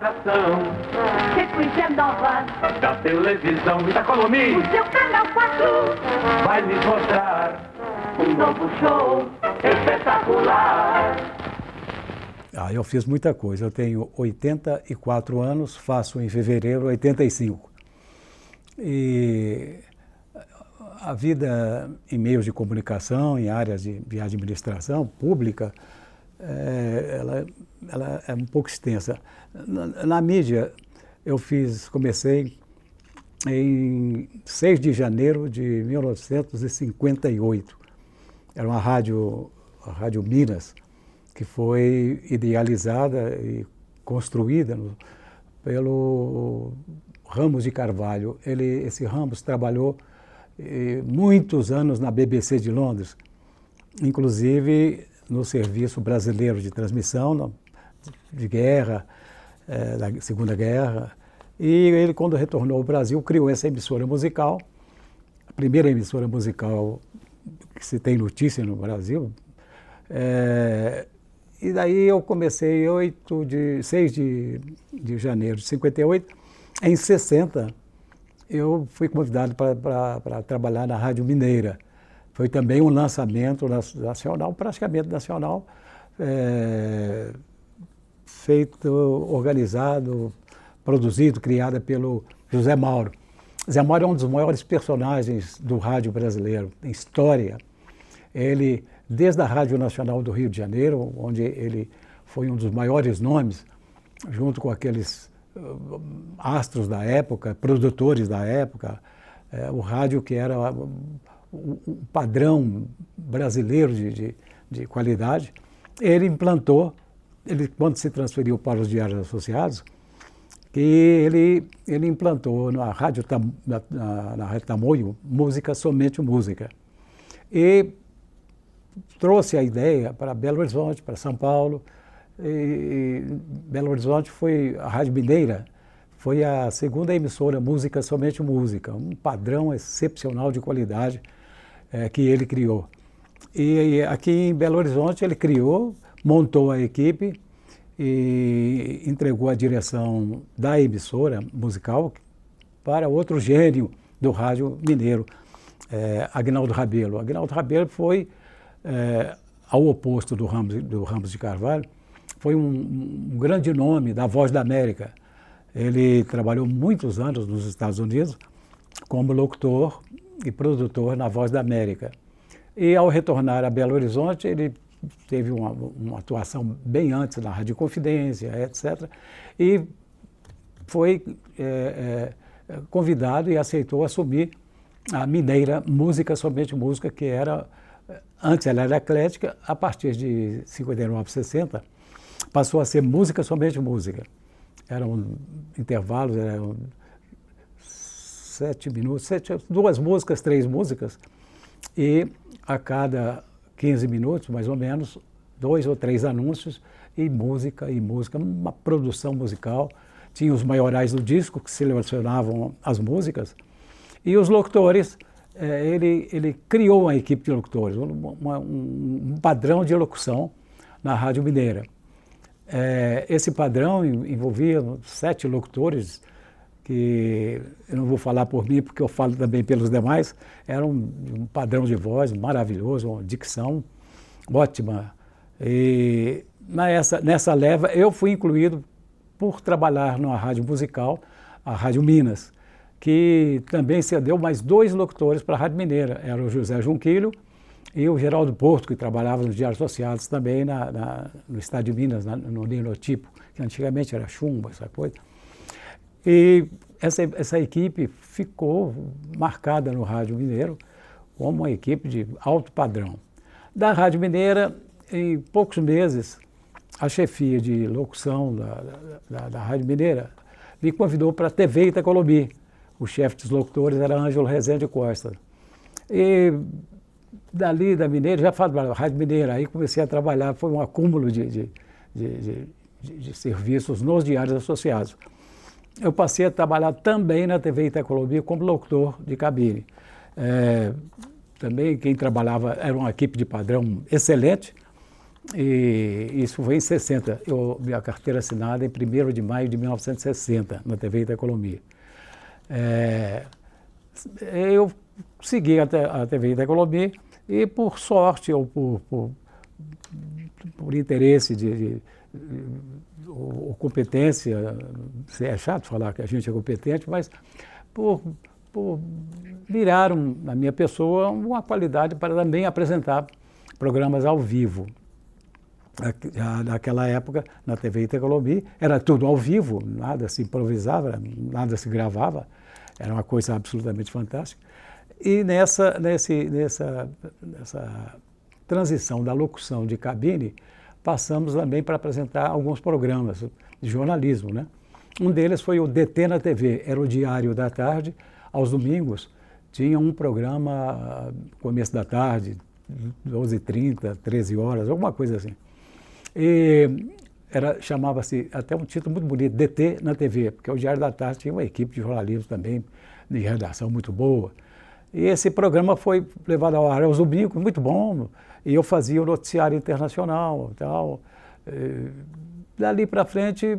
atração. Sequência nova Da televisão e da Colomi. o seu canal 4. Vai lhes mostrar um novo show espetacular. Eu fiz muita coisa. Eu tenho 84 anos, faço em fevereiro 85. E a vida em meios de comunicação, em áreas de administração pública, ela é um pouco extensa. Na mídia, comecei em 6 de janeiro de 1958. Era a Rádio Minas, que foi idealizada e construída pelo Ramos de Carvalho. Esse Ramos trabalhou muitos anos na BBC de Londres, inclusive no Serviço Brasileiro de Transmissão de Guerra, da Segunda Guerra. E ele, quando retornou ao Brasil, criou essa emissora musical, a primeira emissora musical que se tem notícia no Brasil. E daí eu comecei 6 de janeiro de 58. Em 60, eu fui convidado para trabalhar na Rádio Mineira. Foi também um lançamento nacional, praticamente nacional, feito, organizado, produzido, criado pelo José Mauro. José Mauro é um dos maiores personagens do rádio brasileiro, em história. Ele, desde a Rádio Nacional do Rio de Janeiro, onde ele foi um dos maiores nomes, junto com aqueles astros da época, produtores da época, o rádio que era o padrão brasileiro de qualidade. Ele implantou, quando se transferiu para os Diários Associados, que ele implantou na Rádio Tamoio música, somente música. E trouxe a ideia para Belo Horizonte, para São Paulo. E Belo Horizonte foi a Rádio Mineira, foi a segunda emissora música, somente música, um padrão excepcional de qualidade que ele criou. E aqui em Belo Horizonte ele criou, montou a equipe e entregou a direção da emissora musical para outro gênio do rádio mineiro, Aguinaldo Rabelo. Aguinaldo Rabelo foi, ao oposto do Ramos de Carvalho, foi um grande nome da Voz da América. Ele trabalhou muitos anos nos Estados Unidos como locutor e produtor na Voz da América. E ao retornar a Belo Horizonte, ele teve uma atuação bem antes na Rádio Confidência, etc. E foi convidado e aceitou assumir a Mineira Música, somente música, que era, antes ela era eclética, a partir de 59, 60, passou a ser música, somente música. Eram intervalos, eram 7 minutos, 2 músicas, 3 músicas, e a cada 15 minutos, mais ou menos, 2 ou 3 anúncios, e música, uma produção musical. Tinha os maiorais do disco, que selecionavam as músicas, e os locutores, ele criou uma equipe de locutores, um padrão de locução na Rádio Mineira. Esse padrão envolvia 7 locutores, que eu não vou falar por mim, porque eu falo também pelos demais. Era um padrão de voz maravilhoso, uma dicção ótima. E nessa leva eu fui incluído por trabalhar numa rádio musical, a Rádio Minas, que também cedeu mais 2 locutores para a Rádio Mineira. Era o José Junquilho e o Geraldo Porto, que trabalhava nos Diários Associados também no estado de Minas, no Linotipo, que antigamente era chumbo, essa coisa. E essa equipe ficou marcada no Rádio Mineiro como uma equipe de alto padrão. Da Rádio Mineira, em poucos meses, a chefia de locução da Rádio Mineira me convidou para a TV Itacolomi. O chefe dos locutores era Ângelo Rezende Costa. E dali da Mineira, já falo da Rádio Mineira, aí comecei a trabalhar, foi um acúmulo de serviços nos Diários Associados. Eu passei a trabalhar também na TV Itacolomi como locutor de cabine. Também quem trabalhava era uma equipe de padrão excelente, E isso foi em 60, minha carteira assinada em 1º de maio de 1960, na TV Itacolomi. Eu segui a TV Itacolomi e, por sorte ou por interesse ou competência, é chato falar que a gente é competente, mas por viraram na minha pessoa uma qualidade para também apresentar programas ao vivo. Naquela época, na TV Itacolomi, era tudo ao vivo, nada se improvisava, nada se gravava, era uma coisa absolutamente fantástica. E nessa transição da locução de cabine, passamos também para apresentar alguns programas de jornalismo, né? Um deles foi o DT na TV, era o Diário da Tarde, aos domingos tinha um programa começo da tarde, 12h30, 13 horas, alguma coisa assim. E chamava-se até um título muito bonito, DT na TV, porque o Diário da Tarde tinha uma equipe de jornalismo também, de redação muito boa. E esse programa foi levado ao ar aos domingos, muito bom, e eu fazia o noticiário internacional e tal. Dali para frente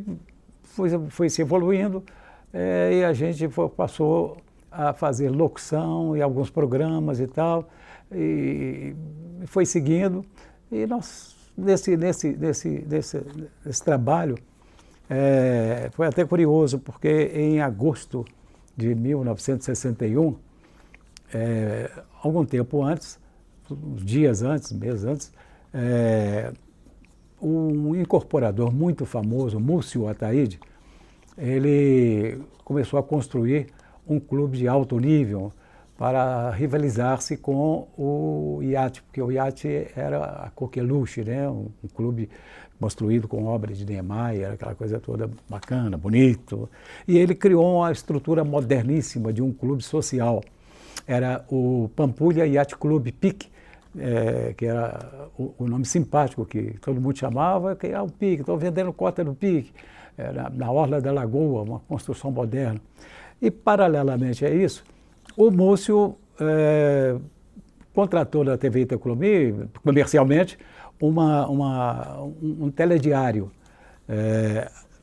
foi se evoluindo e a gente passou a fazer locução e alguns programas e tal, e foi seguindo. E nós, nesse trabalho, foi até curioso, porque em agosto de 1961, algum tempo antes, uns dias antes, meses antes, um incorporador muito famoso, Múcio Ataíde, ele começou a construir um clube de alto nível para rivalizar-se com o iate, porque o iate era a coqueluche, né? Um clube construído com obras de Niemeyer, aquela coisa toda bacana, bonito. E ele criou uma estrutura moderníssima de um clube social. Era o Pampulha Yacht Club PIC, que era o nome simpático que todo mundo chamava, que é o PIC, estou vendendo cota do PIC. Era na Orla da Lagoa, uma construção moderna. E, paralelamente a isso, o Múcio contratou da TV Itacolomi, comercialmente, um telediário,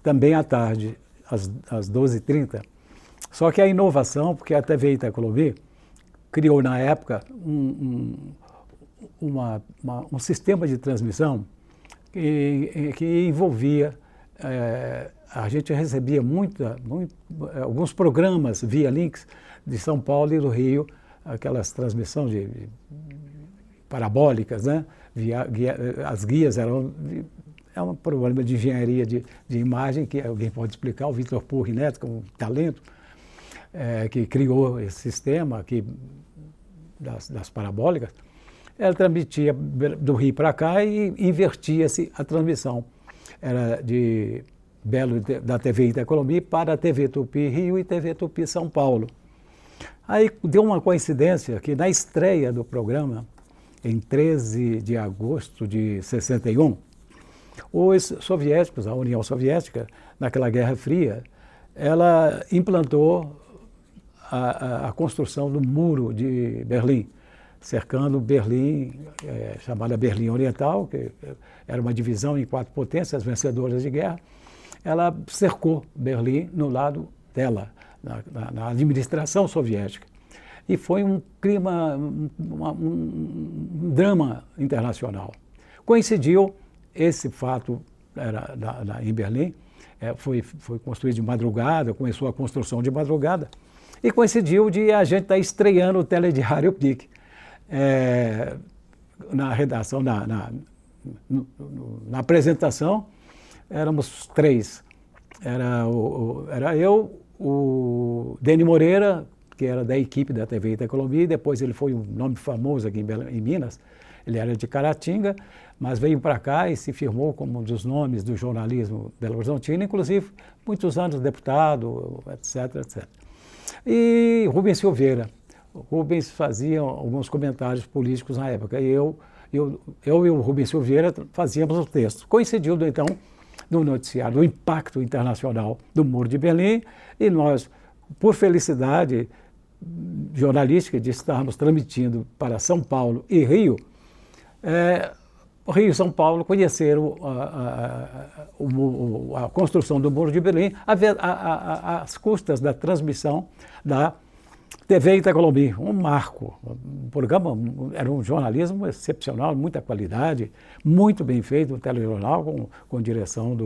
também à tarde, às 12h30. Só que a inovação, porque a TV Itacolomi criou na época um sistema de transmissão que envolvia, a gente recebia alguns programas via links de São Paulo e do Rio, aquelas transmissões parabólicas, né? As guias eram... É um problema de engenharia de imagem que alguém pode explicar, o Vitor Purri Neto, com talento, que criou esse sistema das parabólicas. Ela transmitia do Rio para cá e invertia-se a transmissão. Era da TV Itacolomi para a TV Tupi Rio e TV Tupi São Paulo. Aí deu uma coincidência que na estreia do programa, em 13 de agosto de 61, os soviéticos, a União Soviética, naquela Guerra Fria, ela implantou a construção do Muro de Berlim, cercando Berlim, chamada Berlim Oriental, que era uma divisão em 4 potências vencedoras de guerra. Ela cercou Berlim no lado dela, na administração soviética. E foi um clima, um drama internacional. Coincidiu, esse fato era em Berlim, foi construído de madrugada, começou a construção de madrugada, e coincidiu de a gente estar estreando o telediário PIC. Na redação, na apresentação, éramos 3. Era eu, o Deni Moreira, que era da equipe da TV Itacolomi, depois ele foi um nome famoso aqui em Minas, ele era de Caratinga, mas veio para cá e se firmou como um dos nomes do jornalismo belo-horizontino, inclusive muitos anos deputado, etc, etc. E Rubens Silveira. Rubens fazia alguns comentários políticos na época, e eu e o Rubens Silveira fazíamos o texto. Coincidiu, então, no noticiário, do impacto internacional do Muro de Berlim, e nós, por felicidade jornalística de estarmos transmitindo para São Paulo e Rio, Rio e São Paulo conheceram a construção do Muro de Berlim às custas da transmissão da TV Itacolomi, um marco. O programa era um jornalismo excepcional, muita qualidade, muito bem feito, um telejornal com direção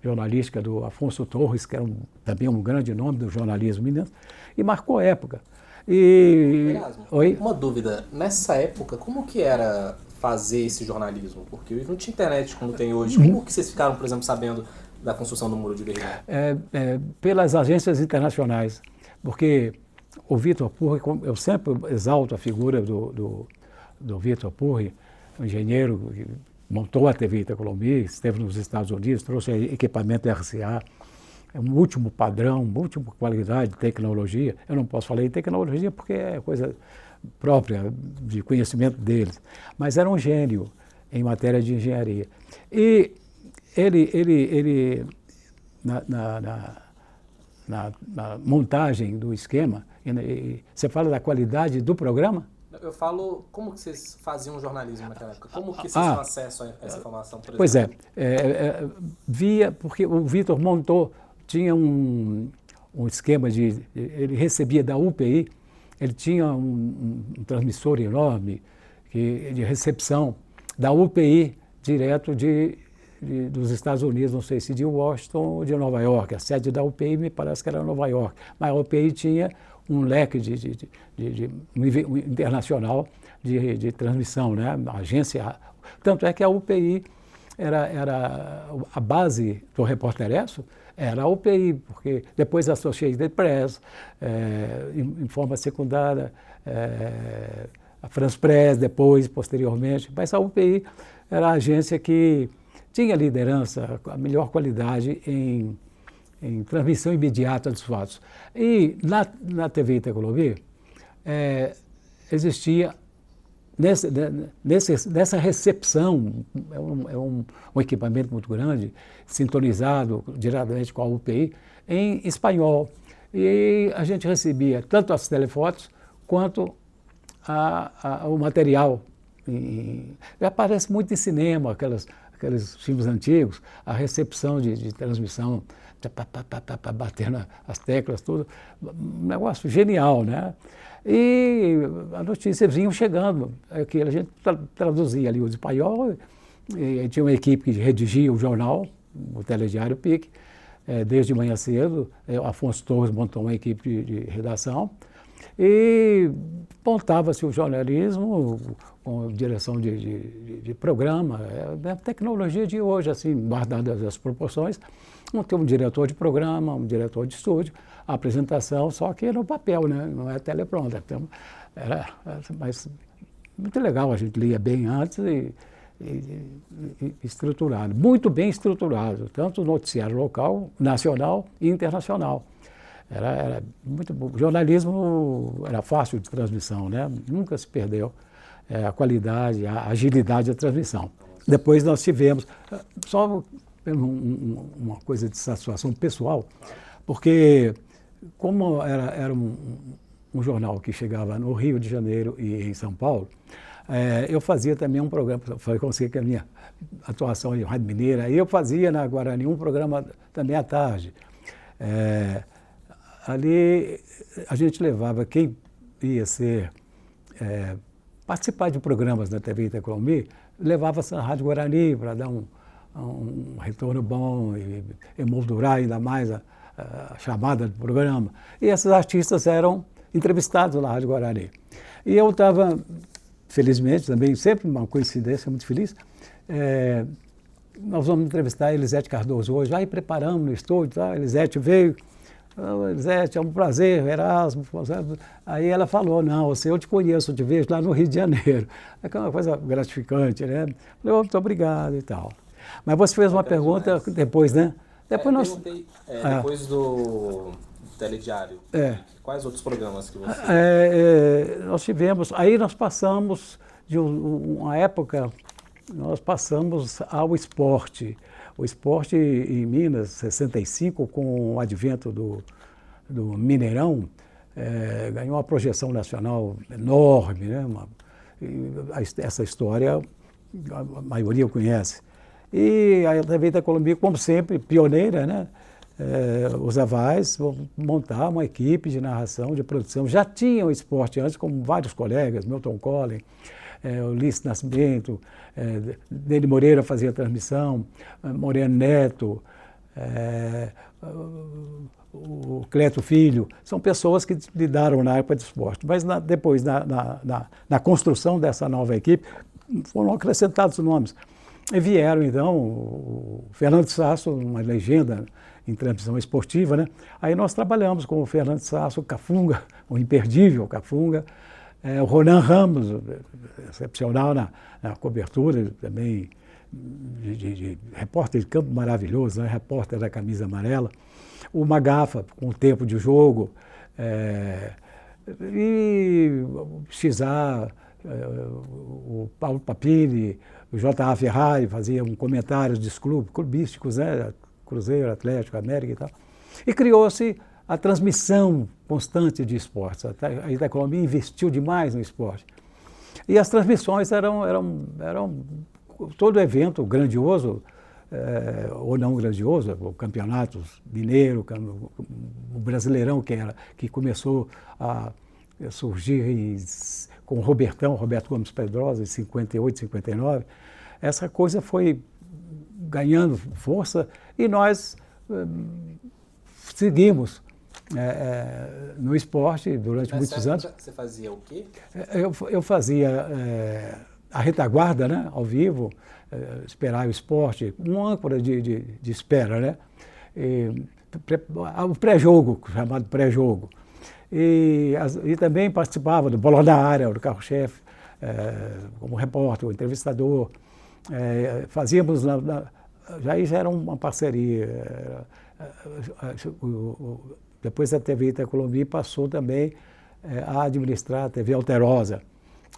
jornalística do Afonso Torres, que era também um grande nome do jornalismo mineiro, e marcou a época. Erasmo, Oi? uma dúvida, nessa época, como que era fazer esse jornalismo? Porque não tinha internet como tem hoje. Como que vocês ficaram, por exemplo, sabendo da construção do Muro de Berlim? Pelas agências internacionais, porque o Vitor Purri, eu sempre exalto a figura do Vitor Purri, um engenheiro que montou a TV Itacolomi, esteve nos Estados Unidos, trouxe equipamento RCA, é um último padrão, uma última qualidade de tecnologia. Eu não posso falar em tecnologia porque é coisa própria de conhecimento deles, mas era um gênio em matéria de engenharia. E ele na montagem do esquema, você fala da qualidade do programa? Eu falo, como que vocês faziam jornalismo naquela época? Como que vocês tinham acesso a essa informação, por exemplo? Pois porque o Vitor montou, tinha um esquema ele recebia da UPI, ele tinha um transmissor enorme de recepção da UPI direto dos Estados Unidos, não sei se de Washington ou de Nova York. A sede da UPI me parece que era Nova York, mas a UPI tinha um leque internacional de transmissão, né? A agência. Tanto é que a UPI era a base do Repórter Esso, era a UPI, porque depois a Associated Press, em forma secundária, a France Press, depois, posteriormente, mas a UPI era a agência que tinha liderança, a melhor qualidade em transmissão imediata dos fatos. E na TV Itacolomi existia, nessa recepção, um equipamento muito grande, sintonizado diretamente com a UPI, em espanhol. E a gente recebia tanto as telefotos quanto o material. Aparece muito em cinema, aqueles filmes antigos, a recepção de transmissão, batendo as teclas, tudo. Um negócio genial, né? E as notícias vinham chegando, que a gente traduzia ali o espanhol, e tinha uma equipe que redigia o jornal, o Telediário PIC, desde manhã cedo. Afonso Torres montou uma equipe de redação, e montava-se o jornalismo com direção de programa, a tecnologia de hoje, assim, guardadas as proporções. Não tem um diretor de programa, um diretor de estúdio, a apresentação, só que no papel, né? Não é teleprompter. Então, mas muito legal, a gente lia bem antes e estruturado, muito bem estruturado, tanto o noticiário local, nacional e internacional. Era muito bom. O jornalismo era fácil de transmissão, né? Nunca se perdeu a qualidade, a agilidade da transmissão. Depois nós tivemos, só uma coisa de satisfação pessoal, porque como era um jornal que chegava no Rio de Janeiro e em São Paulo, eu fazia também um programa, foi conseguir que a minha atuação em Rádio Mineira, e eu fazia na Guarani um programa também à tarde. Ali a gente levava quem ia participar de programas na TV Itacolomi, levava-se na Rádio Guarani para dar um retorno bom e emoldurar ainda mais a chamada do programa. E esses artistas eram entrevistados na Rádio Guarani. E eu estava, felizmente, também, sempre uma coincidência muito feliz, nós vamos entrevistar a Elisete Cardoso hoje, aí preparamos no estúdio, tá? A Elisete veio. Elisete, é um prazer, Erasmo. Aí ela falou, não, eu te conheço, eu te vejo lá no Rio de Janeiro. É uma coisa gratificante, né? Falei, muito obrigado e tal. Mas você fez uma pergunta depois, né? Depois nós... depois do Telediário, quais outros programas que você... Nós tivemos, aí nós passamos de uma época, nós passamos ao esporte. O esporte em Minas, 65, com o advento do Mineirão, ganhou uma projeção nacional enorme, né? Essa história a maioria conhece. E a TV Itacolomi, como sempre, pioneira, né? Os Avais vão montar uma equipe de narração, de produção. Já tinham esporte antes, como vários colegas, Milton Collin, Ulisses Nascimento, Dele Moreira fazia a transmissão, Moreno Neto, o Cleto Filho, são pessoas que lidaram na época de esporte. Mas depois, na construção dessa nova equipe, foram acrescentados nomes. E vieram, então, o Fernando Sasso, uma legenda em transmissão esportiva, né? Aí nós trabalhamos com o Fernando Sasso, o Cafunga, o imperdível Cafunga, o Ronan Ramos, excepcional na cobertura, também de repórter de campo maravilhoso, né? Repórter da camisa amarela, o Magafa, com o tempo de jogo, e o Xizá, o Paulo Papini, o J.A. Ferrari faziam comentários dos clubísticos, né? Cruzeiro, Atlético, América e tal. E criou-se a transmissão constante de esportes. A Itacolomi investiu demais no esporte. E as transmissões eram todo evento grandioso, ou não grandioso, o Campeonato Mineiro, o Brasileirão, que começou a surgir com o Roberto Gomes Pedrosa, em 58, 59. Essa coisa foi ganhando força e nós seguimos no esporte durante muitos anos. Você fazia o quê? Eu fazia a retaguarda, né, ao vivo, esperar o esporte, um âncora de espera, né? O pré-jogo, chamado pré-jogo. E também participava do Bola na Área, do carro-chefe, como repórter, entrevistador. Fazíamos, já era uma parceria. Depois a TV Itacolomi passou também a administrar a TV Alterosa.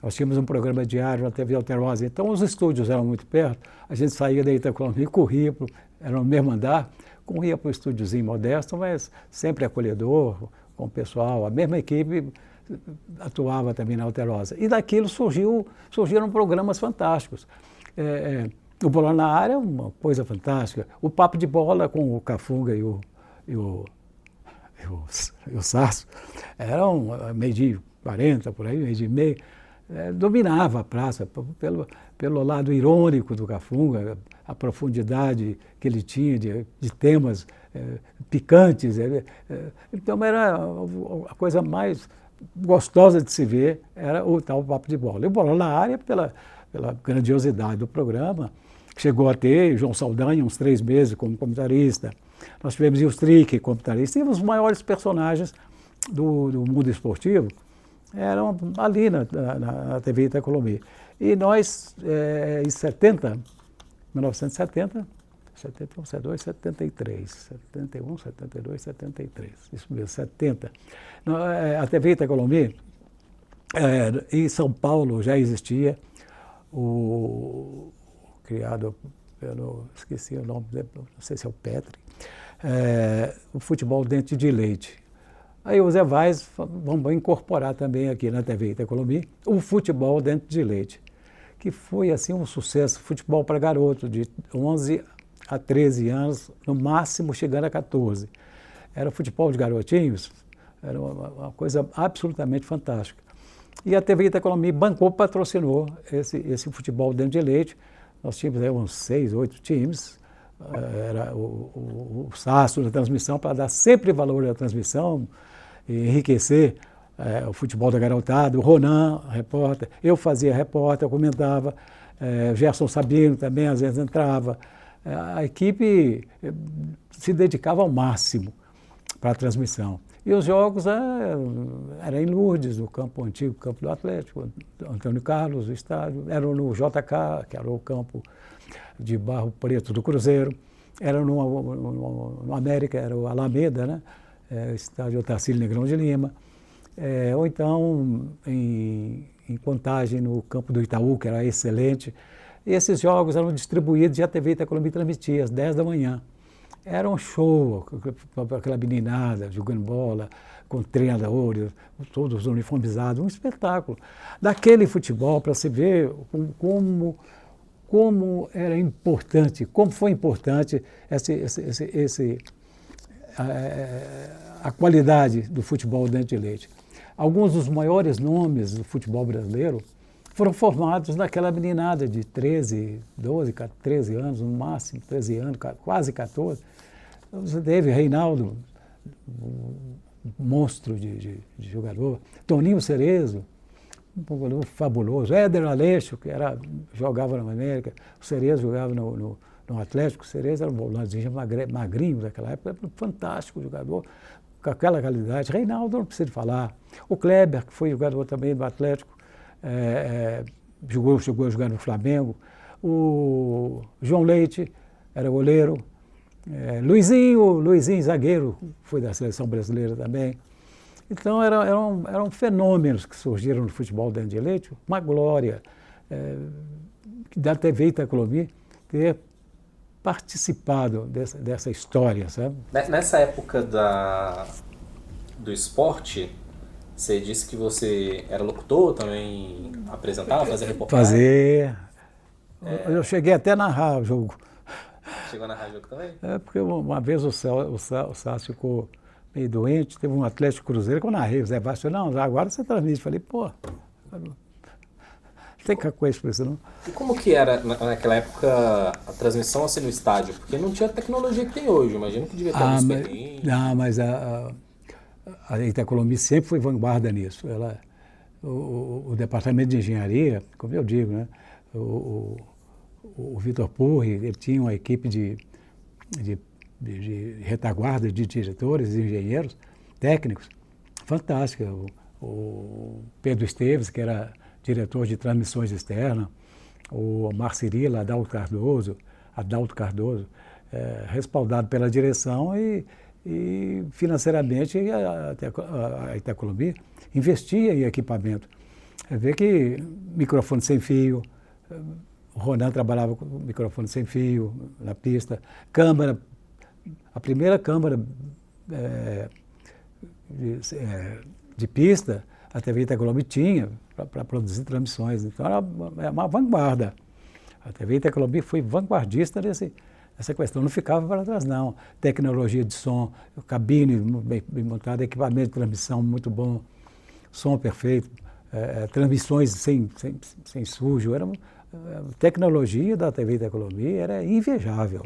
Nós tínhamos um programa diário na TV Alterosa, então os estúdios eram muito perto, a gente saía da Itacolomi, corria, era no mesmo andar, corria para o estúdiozinho modesto, mas sempre acolhedor, com o pessoal, a mesma equipe atuava também na Alterosa. E daquilo surgiram programas fantásticos. O Bola na Área é uma coisa fantástica. O Papo de Bola com o Cafunga e o Sasso, eram 12h40, por aí, 12h30, dominava a praça pelo lado irônico do Cafunga, a profundidade que ele tinha de temas picantes. Então era a coisa mais gostosa de se ver, era o tal Papo de Bola. E o Bola na Área, pela grandiosidade do programa, chegou a ter João Saldanha uns 3 meses como comentarista. Nós tivemos o Strick, comentarista, e os maiores personagens do mundo esportivo eram ali na TV Itacolomi. E nós, em 1970, 71, 72, 73, 71, 72, 73, isso mesmo, 70. A TV Itacolomi, em São Paulo já existia criado esqueci o nome, não sei se é o Petri, o futebol dentro de leite. Aí os Evais vão incorporar também aqui na TV Itacolomi o futebol dentro de leite, que foi assim um sucesso, futebol para garoto, de 11 a 13 anos, no máximo chegando a 14. Era futebol de garotinhos, era uma coisa absolutamente fantástica. E a TV Itacolomi bancou, patrocinou esse futebol dentro de leite. Nós tínhamos uns 6, 8 times, era o Sasso na transmissão, para dar sempre valor à transmissão, e enriquecer o futebol da garotada, o Ronan, repórter, eu fazia repórter, eu comentava, Gerson Sabino também às vezes entrava. A equipe se dedicava ao máximo para a transmissão. E os jogos eram em Lourdes, no campo antigo, campo do Atlético, Antônio Carlos, o estádio, eram no JK, que era o campo de Barro Preto do Cruzeiro, era no América, era o Alameda, né? Estádio Otacílio Negrão de Lima, ou então em Contagem, no campo do Itaú, que era excelente. E esses jogos eram distribuídos e a TV Itacolomi transmitia às 10 da manhã. Era um show, aquela meninada jogando bola, com treinadores, todos uniformizados, um espetáculo. Daquele futebol, para se ver como como era importante, como foi importante a qualidade do futebol dentro de Leite. Alguns dos maiores nomes do futebol brasileiro foram formados naquela meninada de 13, 12, 13 anos, no máximo, 13 anos, quase 14. Você teve Reinaldo, um monstro de jogador, Toninho Cerezo, um jogador fabuloso, Éder Aleixo, que jogava na América, o Cerezo jogava no Atlético, o Cerezo era um volantezinho magrinho daquela época, era um fantástico jogador, com aquela qualidade. Reinaldo, não preciso falar. O Kleber, que foi jogador também do Atlético, chegou a jogar no Flamengo. O João Leite era goleiro. Luizinho, zagueiro, foi da seleção brasileira também. Então eram fenômenos que surgiram no futebol dentro de Leite, uma glória da TV Itacolomi ter participado dessa história, sabe? Nessa época do esporte, você disse que você era locutor, também apresentava, fazia reportagem? Eu cheguei até a narrar o jogo. Chegou a narrar o jogo também? Porque uma vez o Sassi ficou meio doente, teve um Atlético Cruzeiro que eu narrei, o Zé Baixo, não, agora você transmite. Falei, pô, não tem coisa pra isso não. E como que era naquela época a transmissão assim no estádio? Porque não tinha a tecnologia que tem hoje, imagino que devia ter uma experiência. Não, mas a Itacolomi sempre foi vanguarda nisso. O departamento de engenharia, como eu digo, né, o Vitor Purri, ele tinha uma equipe de retaguarda de diretores e engenheiros técnicos fantástica. O Pedro Esteves, que era diretor de transmissões externas, o Marcirila, Adalto Cardoso, respaldado pela direção e financeiramente a Itacolomi investia em equipamento. Vê que microfone sem fio, o Ronan trabalhava com microfone sem fio na pista, câmera, a primeira câmera de pista, a TV Itacolomi tinha para produzir transmissões. Então era uma vanguarda. A TV Itacolomi foi vanguardista nessa questão, não ficava para trás não. Tecnologia de som, cabine bem montada, equipamento de transmissão muito bom, som perfeito, transmissões sem sujo. A tecnologia da TV Itacolomi era invejável.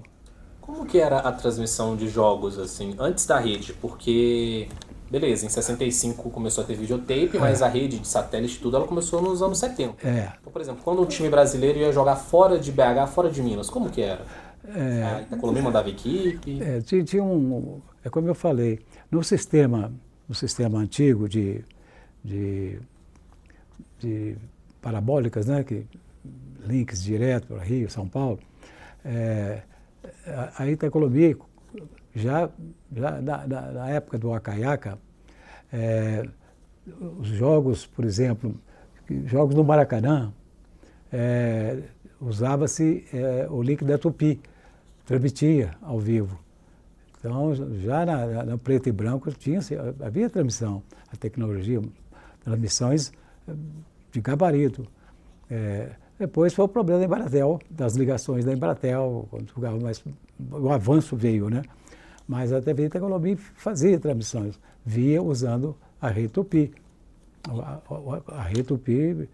Como que era a transmissão de jogos, assim, antes da rede? Porque, beleza, em 65 começou a ter videotape, mas a rede de satélite tudo, ela começou nos anos 70. Então, por exemplo, quando um time brasileiro ia jogar fora de BH, fora de Minas, como que era? A Itacolomi mandava equipe? Tinha como eu falei, no sistema antigo de parabólicas, né, links direto para Rio, São Paulo, a Itacolomi, já na época do Acaiaca, os jogos, por exemplo, jogos no Maracanã, usava-se o link da Tupi, transmitia ao vivo. Então, já na preto e branco havia transmissão, a tecnologia, transmissões de gabarito. Depois foi o problema da Embratel, das ligações da Embratel, quando jogava mais, o avanço veio, né? Mas a TV Itacolomi fazia transmissões, via usando a rede Tupi. A rede Tupi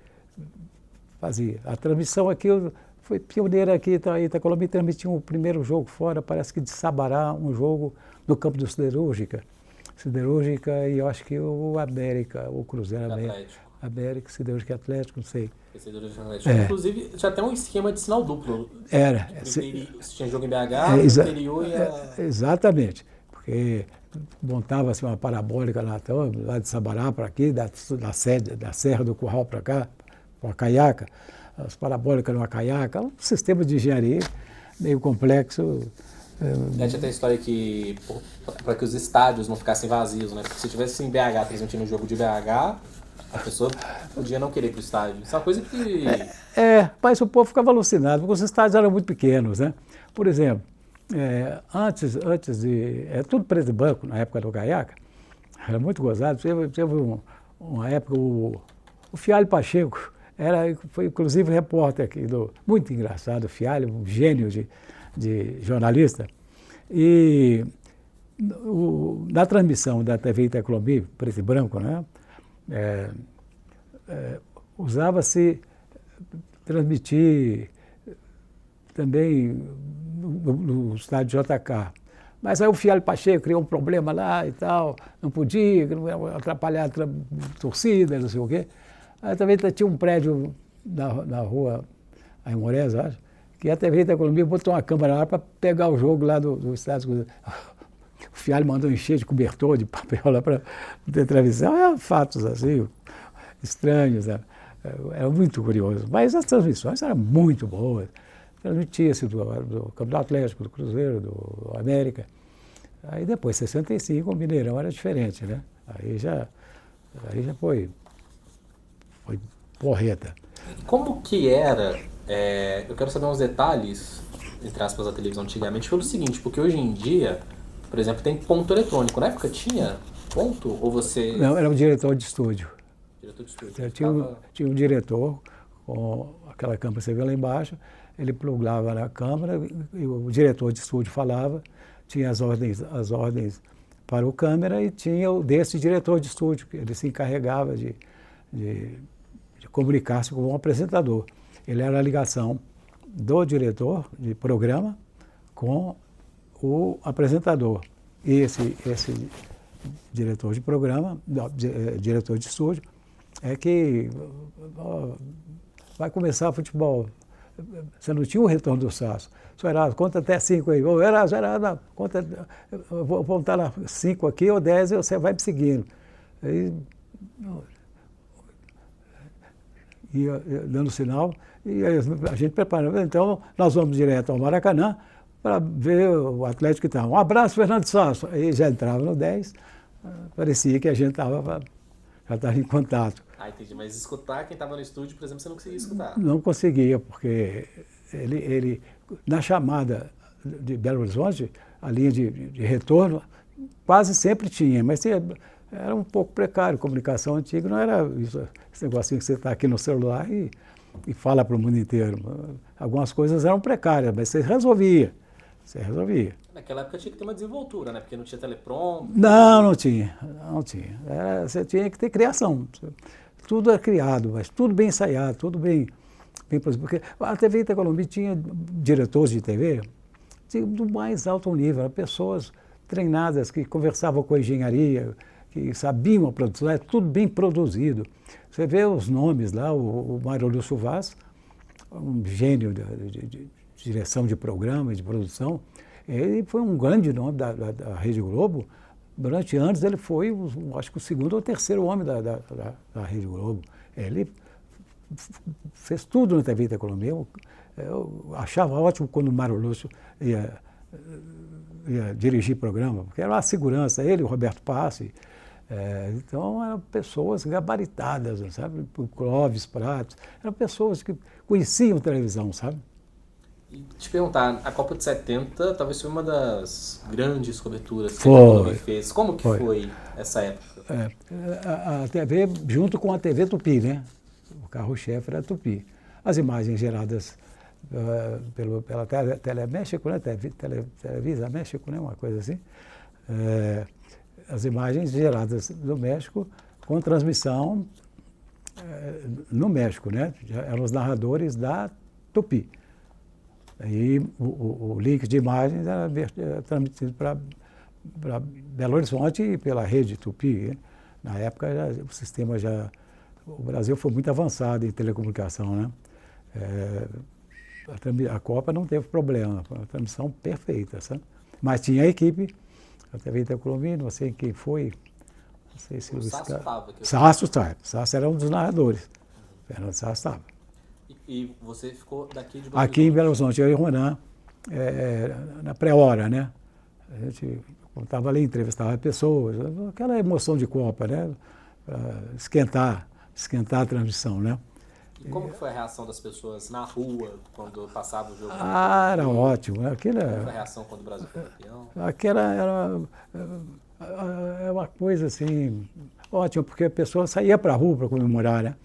fazia. A transmissão aqui foi pioneira aqui, a Itacolomi transmitiu o primeiro jogo fora, parece que de Sabará, um jogo no campo do Siderúrgica. Siderúrgica e eu acho que o América, o Cruzeiro América, Siderúrgica Atlético, não sei. Inclusive, já tem um esquema de sinal duplo. Se tinha jogo em BH, no interior ia... Exatamente, porque montava-se uma parabólica lá de Sabará para aqui, da Serra do Curral para cá, para Acaiaca, as parabólicas no Acaiaca, um sistema de engenharia meio complexo. Tinha até a história que, para que os estádios não ficassem vazios, né? Porque se tivesse em BH transmitindo um jogo de BH, a pessoa podia não querer ir para o estádio. Isso é uma coisa que... mas o povo ficava alucinado, porque os estádios eram muito pequenos, né? Por exemplo, antes de... tudo preto e branco, na época do Acaiaca, era muito gozado. Teve uma época, o Fialho Pacheco Foi inclusive repórter aqui, muito engraçado, Fialho, um gênio de jornalista. E na transmissão da TV Itacolomi, preto e branco, né, usava-se transmitir também no estádio JK. Mas aí o Fialho Pacheco criou um problema lá e tal, não podia, não ia atrapalhar a torcida, não sei o quê. Aí também tinha um prédio na rua Aimorés, acho, que a TV Itacolomi botou uma câmera lá para pegar o jogo lá do estádio. O Fialho mandou encher de cobertor, de papel lá para ter televisão. Fatos assim, estranhos, né? Era muito curioso. Mas as transmissões eram muito boas. Transmitia-se do Campeonato Atlético, do Cruzeiro, do América. Aí depois, 65, o Mineirão era diferente, né? Aí já foi porreta. Como que era, eu quero saber uns detalhes, entre aspas, da televisão antigamente, pelo seguinte, porque hoje em dia, por exemplo, tem ponto eletrônico. Na época tinha ponto? Ou você... Não, era um diretor de estúdio. Diretor de estúdio. Tinha um diretor com aquela câmera que você vê lá embaixo, ele plugava na câmera e o diretor de estúdio falava, tinha as ordens para o câmera e tinha o desse diretor de estúdio, que ele se encarregava de comunicar-se com o apresentador. Ele era a ligação do diretor de programa com o apresentador. E esse diretor de programa, diretor de estúdio, é que vai começar futebol. Você não tinha o retorno do Sasso. Só era, conta até 5 aí. Ou era, conta, vou contar lá 5 aqui ou 10 e você vai me seguindo. Aí, ia dando sinal e a gente preparando. Então, nós vamos direto ao Maracanã para ver o Atlético que estava. Um abraço, Fernando Sasso. Aí já entrava no 10, parecia que a gente já estava em contato. Ah, entendi. Mas escutar, quem estava no estúdio, por exemplo, você não conseguia escutar? Não conseguia, porque ele na chamada de Belo Horizonte, a linha de retorno, quase sempre tinha, mas era um pouco precário. Comunicação antiga não era isso, esse negocinho que você está aqui no celular e fala para o mundo inteiro. Algumas coisas eram precárias, mas você resolvia. Naquela época tinha que ter uma desenvoltura, né? Porque não tinha teleprompter. Não tinha. Você tinha que ter criação. Tudo é criado, mas tudo bem ensaiado, tudo bem produzido. Porque a TV Itacolomi tinha diretores de TV do mais alto nível, eram pessoas treinadas que conversavam com a engenharia, que sabiam a produção, é tudo bem produzido. Você vê os nomes lá, o Mário Lúcio Vaz, um gênio de direção de programa e de produção, ele foi um grande nome da Rede Globo. Durante anos ele foi, acho que o segundo ou terceiro homem da Rede Globo. Ele fez tudo na TV Itacolomi. Eu achava ótimo quando o Mário Lúcio ia dirigir programa, porque era uma segurança, ele, o Roberto Passi. Então eram pessoas gabaritadas, sabe? O Clóvis Pratos, eram pessoas que conheciam televisão, sabe? E te perguntar, a Copa de 70 talvez foi uma das grandes coberturas que a Itacolomi fez. Como que foi ela época? A TV, junto com a TV Tupi, né? O carro-chefe era a Tupi. As imagens geradas pela Teleméxico, né? Televisa México, né? Uma coisa assim. As imagens geradas no México com transmissão no México, né? Eram os narradores da Tupi. Aí o link de imagens era transmitido para Belo Horizonte e pela rede Tupi. Né? Na época o sistema o Brasil foi muito avançado em telecomunicação, né? A Copa não teve problema, foi uma transmissão perfeita, sabe? Mas tinha a equipe, a TV Itacolomi, não sei quem foi, não sei se o Sasso estava. Sasso era um dos narradores, Fernando Sasso estava. E você ficou daqui de Belo Horizonte? Aqui em Belo Horizonte, eu e o Ronan, na pré-hora, né? A gente estava ali, entrevistava pessoas, aquela emoção de Copa, né? Esquentar a transmissão, né? E como foi a reação das pessoas na rua, quando passava o jogo? Era ótimo. Como foi a reação quando o Brasil foi campeão? Era uma coisa assim, ótima, porque a pessoa saía para a rua para comemorar, né?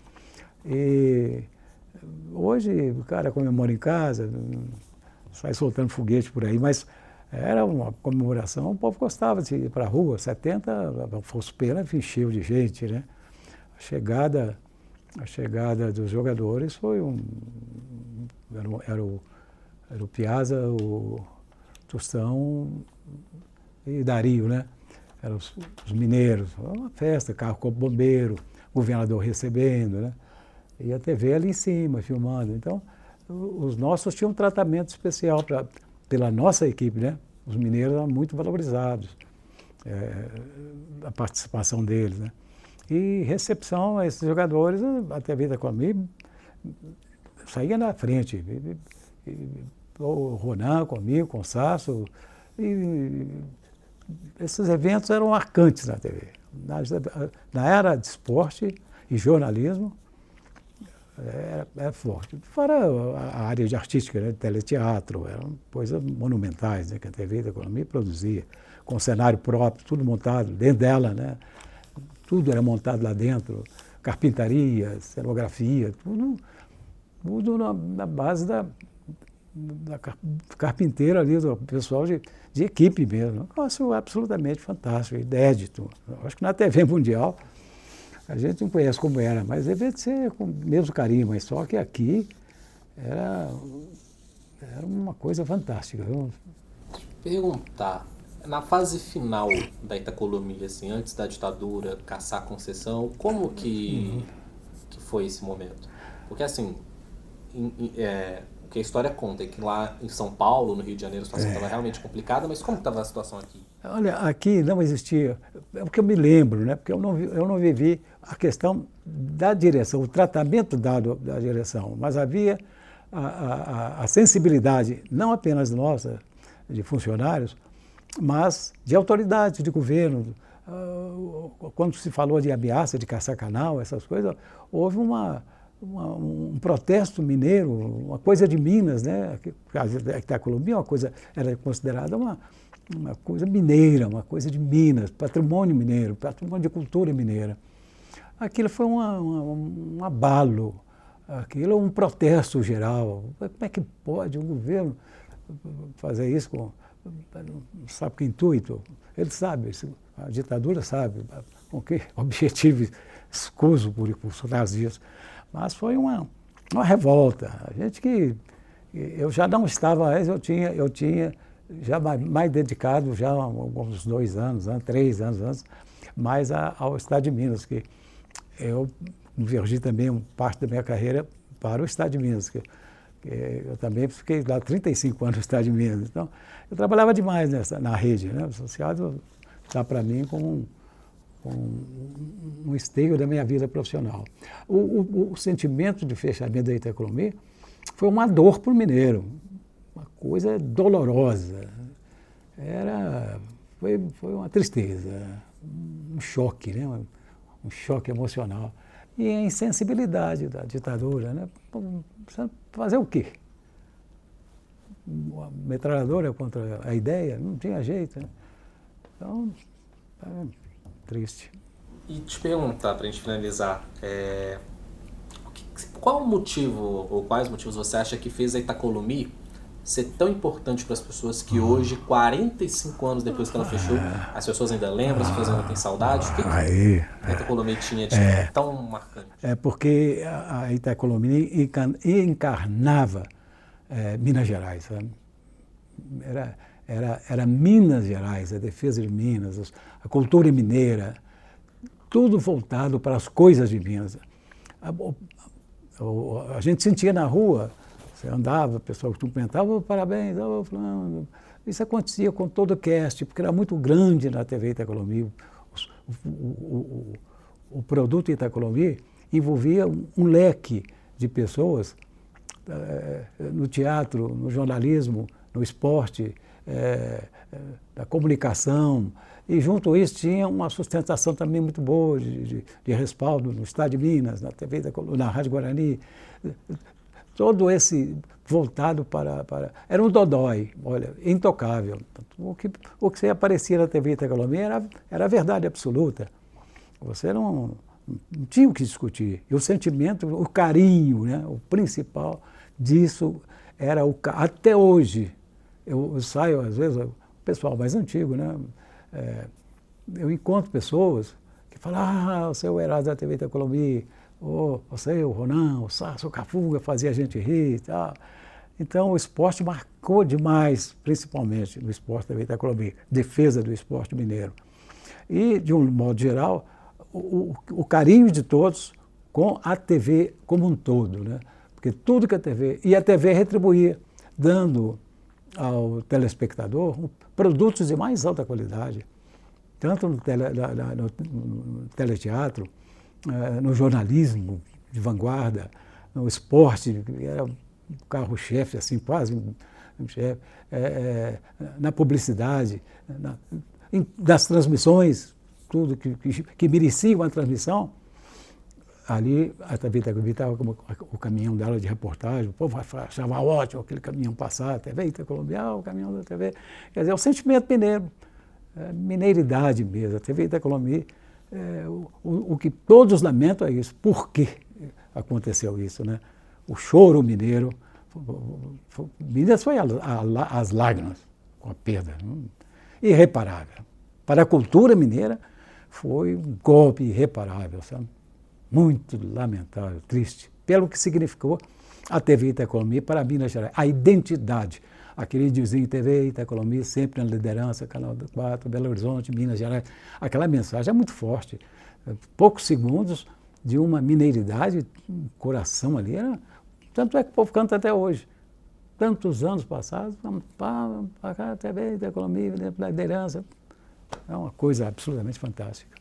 E hoje o cara comemora em casa, sai soltando foguete por aí, mas era uma comemoração, o povo gostava de ir para a rua. 70, a Afonso Pena encheu de gente, né? A chegada dos jogadores foi era o Piazza, o Tostão e Dario, né? Eram os mineiros, uma festa, carro com bombeiro, governador recebendo, né? E a TV ali em cima, filmando. Então, os nossos tinham um tratamento especial pela nossa equipe, né? Os mineiros eram muito valorizados, a participação deles, né? E recepção a esses jogadores, a TV da Economia saía na frente. O Ronan comigo, com o Sasso, e esses eventos eram marcantes na TV. Na era de esporte e jornalismo, era forte. Fora a área de artística, né, de teleteatro, eram coisas monumentais, né, que a TV da Economia produzia, com cenário próprio, tudo montado dentro dela, né? Tudo era montado lá dentro, carpintaria, cenografia, tudo na base da carpinteira ali, do pessoal de equipe mesmo. Negócio absolutamente fantástico, inédito. Acho que na TV Mundial a gente não conhece como era, mas deve ser com o mesmo carinho, mas só que aqui era uma coisa fantástica. Viu? Perguntar, na fase final da Itacolomi, assim, antes da ditadura, caçar a concessão, como que foi esse momento? Porque assim, o que a história conta é que lá em São Paulo, no Rio de Janeiro, a situação estava realmente complicada, mas como estava a situação aqui? Olha, aqui não existia, é o que eu me lembro, né? Porque eu não vivi a questão da direção, o tratamento dado da direção, mas havia a sensibilidade, não apenas nossa, de funcionários, mas de autoridades, de governo. Quando se falou de ameaça de caçar canal, essas coisas, houve um protesto mineiro, uma coisa de Minas, né? A Itacolomi era considerada uma coisa mineira, uma coisa de Minas, patrimônio mineiro, patrimônio de cultura mineira. Aquilo foi um abalo, aquilo é um protesto geral. Como é que pode um governo fazer isso sabe que intuito? Ele sabe, a ditadura sabe com que objetivo escuso por os nazistas. Mas foi uma revolta. A gente que eu já não estava, eu tinha já mais dedicado, já há uns 2 anos, 3 anos antes, mais ao Estado de Minas, que eu convergi também parte da minha carreira para o Estado de Minas, que eu também fiquei lá 35 anos no Estado de Minas. Então, eu trabalhava demais na rede, né? O associado está para mim como um esteio da minha vida profissional. O sentimento de fechamento da Itacolomi foi uma dor para o mineiro, uma coisa dolorosa. Foi uma tristeza, um choque, né? Um choque emocional. E a insensibilidade da ditadura, né? Fazer o quê? Uma metralhadora contra a ideia? Não tinha jeito, né? Então, triste. E te perguntar, para a gente finalizar, qual o motivo, ou quais motivos você acha que fez a Itacolomi ser tão importante para as pessoas que hoje, 45 anos depois que ela fechou, as pessoas ainda lembram, as pessoas ainda têm saudade? O que a Itacolomi tinha de tão marcante? É porque a Itacolomi encarnava Minas Gerais, sabe? Era Minas Gerais, a defesa de Minas, a cultura mineira, tudo voltado para as coisas de Minas. A gente sentia na rua, você andava, o pessoal cumprimentava, parabéns, falando. Isso acontecia com todo o cast, porque era muito grande na TV Itacolomi. O produto Itacolomi envolvia um leque de pessoas no teatro, no jornalismo, no esporte, da comunicação, e junto a isso tinha uma sustentação também muito boa de respaldo no Estado de Minas, na TV na Rádio Guarani, todo esse voltado para era um dodói, olha, intocável. O que aparecia na TV Itacolomi era a verdade absoluta. Você não Não tinha o que discutir. E o sentimento, o carinho, né? O principal disso era até hoje. Eu saio, às vezes, o pessoal mais antigo, né? Eu encontro pessoas que falam, você é o Erasmo da TV Itacolomi, você, o Ronan, o Sasso, o Cafuga, fazia a gente rir e tal. Então, o esporte marcou demais, principalmente no esporte da TV Itacolomi, defesa do esporte mineiro. E, de um modo geral, o carinho de todos com a TV como um todo, né? Porque tudo que a TV... E a TV retribuía, dando ao telespectador produtos de mais alta qualidade, tanto no teleteatro, no jornalismo de vanguarda, no esporte, que era o carro-chefe, assim, quase chefe, na publicidade, das transmissões, tudo que merecia uma transmissão. Ali a TV Itacolomi estava com o caminhão dela de reportagem, o povo achava ótimo aquele caminhão passar, a TV Itacolomi, o caminhão da TV. Quer dizer, é o sentimento mineiro, mineiridade mesmo. A TV Itacolomi, o que todos lamentam é isso. Por que aconteceu isso, né? O choro mineiro, Minas foi às lágrimas com a perda, irreparável. Para a cultura mineira foi um golpe irreparável, sabe? Muito lamentável, triste, pelo que significou a TV Itacolomi para Minas Gerais, a identidade. Aquele dizia TV Itacolomi, sempre na liderança, Canal 4, Belo Horizonte, Minas Gerais. Aquela mensagem é muito forte. Poucos segundos de uma mineiridade, um coração ali. Tanto é que o povo canta até hoje. Tantos anos passados, para cá, TV Itacolomi, liderança. É uma coisa absolutamente fantástica.